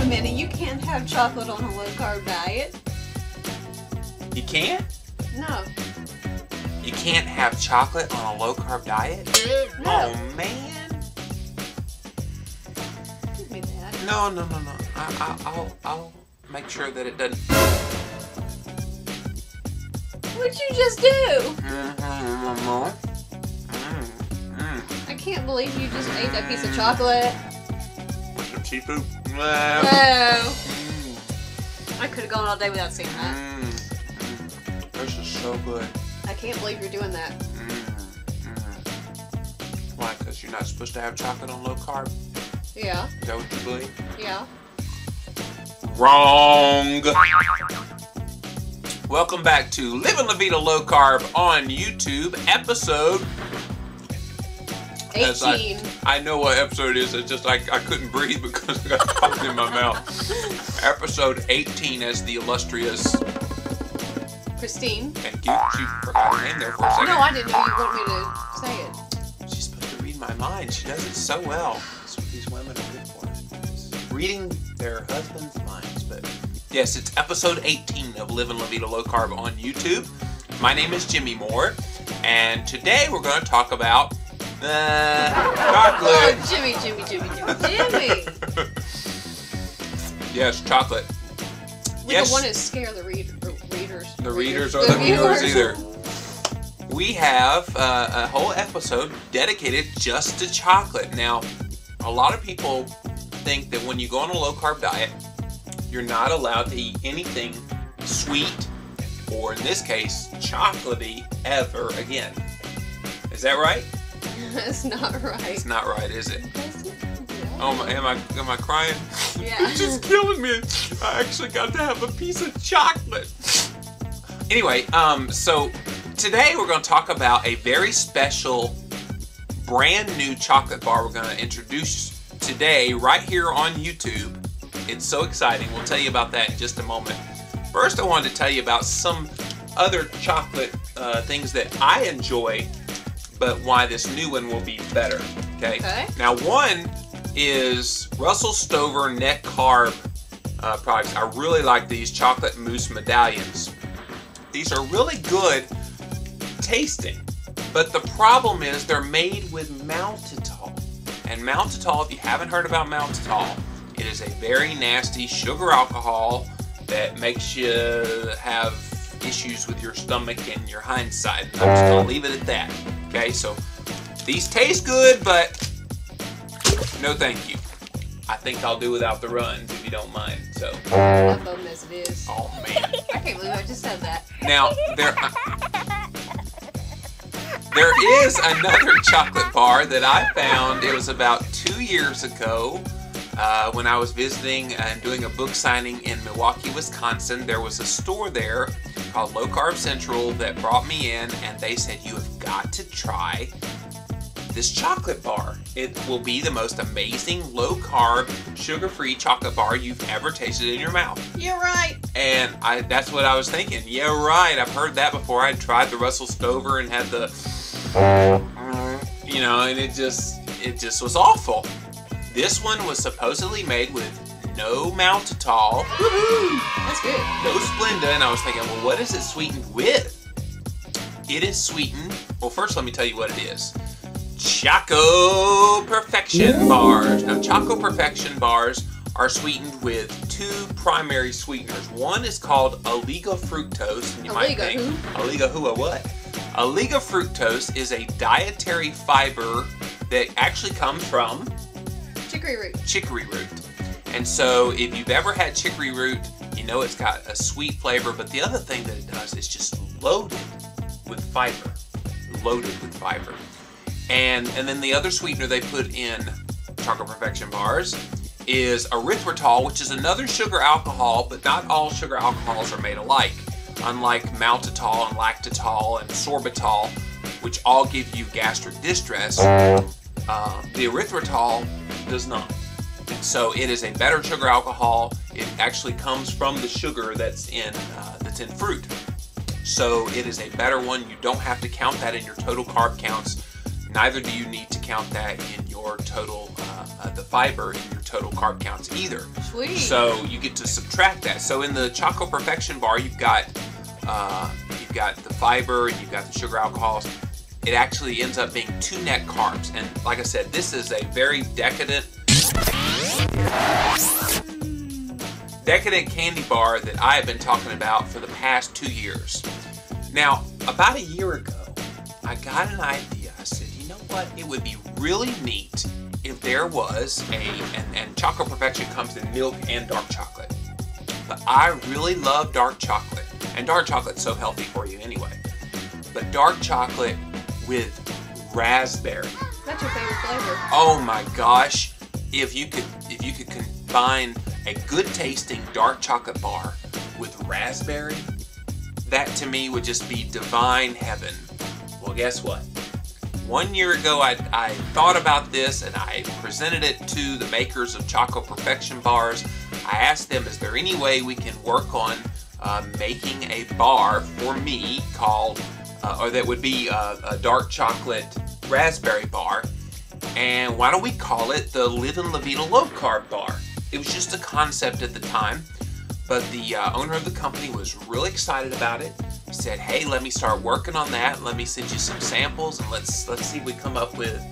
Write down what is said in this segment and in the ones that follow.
a minute. You can't have chocolate on a low-carb diet. You can't? No. You can't have chocolate on a low-carb diet? No. Oh, man. Give me that. No. I'll make sure that it doesn't. What'd you just do? I can't believe you just ate that piece of chocolate. With some seafood. No. I could have gone all day without seeing that. This is so good. I can't believe you're doing that. Why? Because you're not supposed to have chocolate on low carb? Yeah. Is that what you believe? Yeah. Wrong! Welcome back to Livin' La Vida Low Carb on YouTube, episode 18. I know what episode it is. It's just I couldn't breathe because I got chocolate in my mouth. Episode 18 as the illustrious Christine. Thank you. She forgot her name there for a second. No, I didn't know you wanted me to say it. She's supposed to read my mind. She does it so well. That's what these women are good for. Reading their husband's minds. But yes, it's episode 18 of Livin' La Vida Low Carb on YouTube. My name is Jimmy Moore, and today we're going to talk about chocolate. Oh, Jimmy. Yes, chocolate. We don't want to scare the readers. The readers or the viewers either. We have a whole episode dedicated just to chocolate. Now, a lot of people think that when you go on a low-carb diet, you're not allowed to eat anything sweet, or in this case, chocolatey, ever again. Is that right? That's not right. It's not right, is it? Yeah. Oh, am I crying? Yeah. It's just killing me. I actually got to have a piece of chocolate. Anyway, so today we're going to talk about a very special, brand new chocolate bar we're going to introduce today right here on YouTube. It's so exciting. We'll tell you about that in just a moment. First, I wanted to tell you about some other chocolate things that I enjoy, but why this new one will be better. Okay. Now, one is Russell Stover Net Carb products. I really like these chocolate mousse medallions. These are really good tasting, but the problem is they're made with maltitol. And maltitol, if you haven't heard about maltitol, it is a very nasty sugar alcohol that makes you have issues with your stomach and your hindside. I'm just going to leave it at that. Okay, so these taste good, but no thank you. I think I'll do without the runs if you don't mind. So. I love them as it is. Oh man. I can't believe I just said that. Now there is another chocolate bar that I found. It was about 2 years ago when I was visiting and doing a book signing in Milwaukee, Wisconsin. There was a store there called Low Carb Central that brought me in, and they said, you have got to try this chocolate bar. It will be the most amazing low-carb, sugar-free chocolate bar you've ever tasted in your mouth. You're right. And that's what I was thinking. Yeah, right. I've heard that before. I tried the Russell Stover and had the, you know, and it just was awful. This one was supposedly made with no maltitol. Woohoo! That's good. No Splenda, and I was thinking, well, what is it sweetened with? It is sweetened. Well, first let me tell you what it is. Choco Perfection bars. Now, Choco Perfection bars are sweetened with two primary sweeteners. One is called fructose, and you might think, what? Fructose is a dietary fiber that actually comes from chicory root. And so, if you've ever had chicory root, you know it's got a sweet flavor. But the other thing that it does is just loaded with fiber. And then the other sweetener they put in Choco Perfection bars is erythritol, which is another sugar alcohol, but not all sugar alcohols are made alike. Unlike maltitol and lactitol and sorbitol, which all give you gastric distress, the erythritol does not. And so it is a better sugar alcohol. It actually comes from the sugar that's in fruit. So it is a better one. You don't have to count that in your total carb counts. Neither do you need to count that in your your total, the fiber in your total carb counts either. Sweet. So you get to subtract that. So in the Choco Perfection bar, you've got the fiber and you've got the sugar alcohols. It actually ends up being 2 net carbs. And like I said, this is a very decadent candy bar that I have been talking about for the past 2 years. Now, about a year ago, I got an idea. I said, you know what? It would be really neat if there was and Choco Perfection comes in milk and dark chocolate. But I really love dark chocolate. And dark chocolate's so healthy for you anyway. But dark chocolate with raspberry. That's your favorite flavor. Oh my gosh. If you could combine a good tasting dark chocolate bar with raspberry, that to me would just be divine heaven. Well, guess what? 1 year ago, I thought about this and I presented it to the makers of Choco Perfection bars. I asked them, is there any way we can work on making a bar for me called, or that would be a dark chocolate raspberry bar, and why don't we call it the Livin Vida Low-Carb Bar? It was just a concept at the time, but the owner of the company was really excited about it. He said, hey, let me start working on that. Let me send you some samples, and let's see if we come up with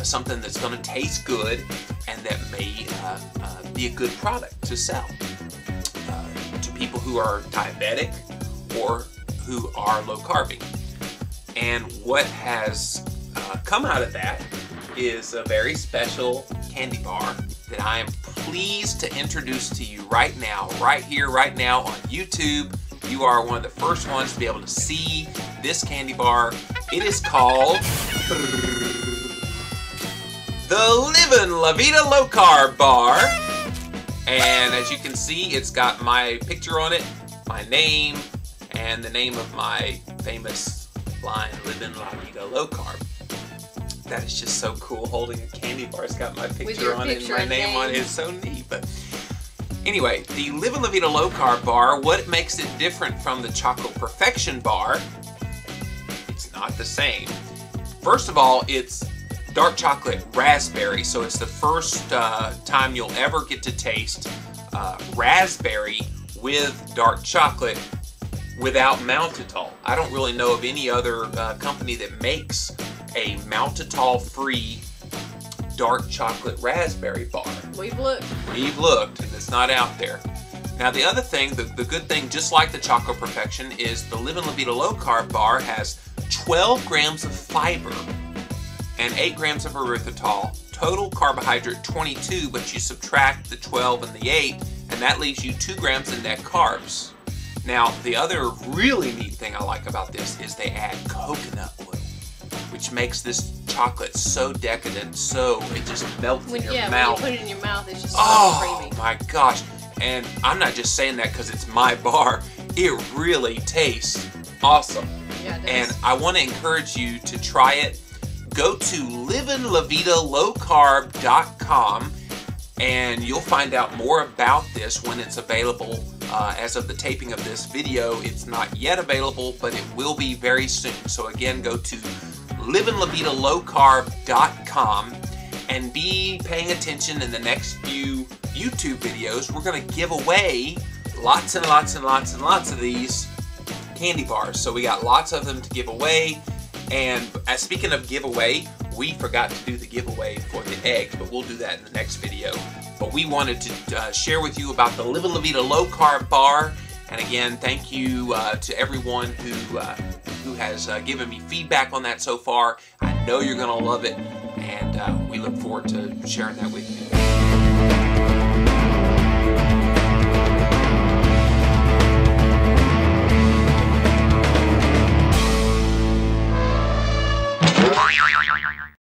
something that's going to taste good and that may be a good product to sell to people who are diabetic or who are low carbing. And what has come out of that is a very special candy bar that I am pleased to introduce to you right now, right here, right now on YouTube. You are one of the first ones to be able to see this candy bar. It is called the Livin Vida Low-Carb Bar. And as you can see, it's got my picture on it, my name, and the name of my famous line, Livin Vida Low-Carb. That is just so cool, holding a candy bar. It's got my picture on it and my name on it. It's so neat. But anyway, the Livin Vida Low-Carb Bar, what makes it different from the Choco Perfection bar, it's not the same. First of all, it's dark chocolate raspberry, so it's the first time you'll ever get to taste raspberry with dark chocolate without maltitol. I don't really know of any other company that makes a maltitol-free dark chocolate raspberry bar. We've looked. We've looked, and it's not out there. Now the other thing, the good thing, just like the Choco Perfection, is the Livin Vida Low-Carb Bar has 12 grams of fiber and 8 grams of erythritol. Total carbohydrate 22, but you subtract the 12 and the 8, and that leaves you 2 grams of net carbs. Now, the other really neat thing I like about this is they add coconut oil, which makes this chocolate so decadent, so it just melts in your mouth. When you put it in your mouth, it's just so creamy. My gosh. And I'm not just saying that because it's my bar. It really tastes awesome. Yeah, it does. And I want to encourage you to try it. Go to livinlavidalowcarb.com and you'll find out more about this when it's available. As of the taping of this video, it's not yet available, but it will be very soon. So again, go to livinlavidalowcarb.com and be paying attention in the next few YouTube videos. We're going to give away lots and lots and lots and lots of these candy bars. So we got lots of them to give away. And speaking of giveaway, we forgot to do the giveaway for the eggs, but we'll do that in the next video. But we wanted to share with you about the Livin Vida Low-Carb Bar. And again, thank you to everyone who has given me feedback on that so far. I know you're going to love it, and we look forward to sharing that with you.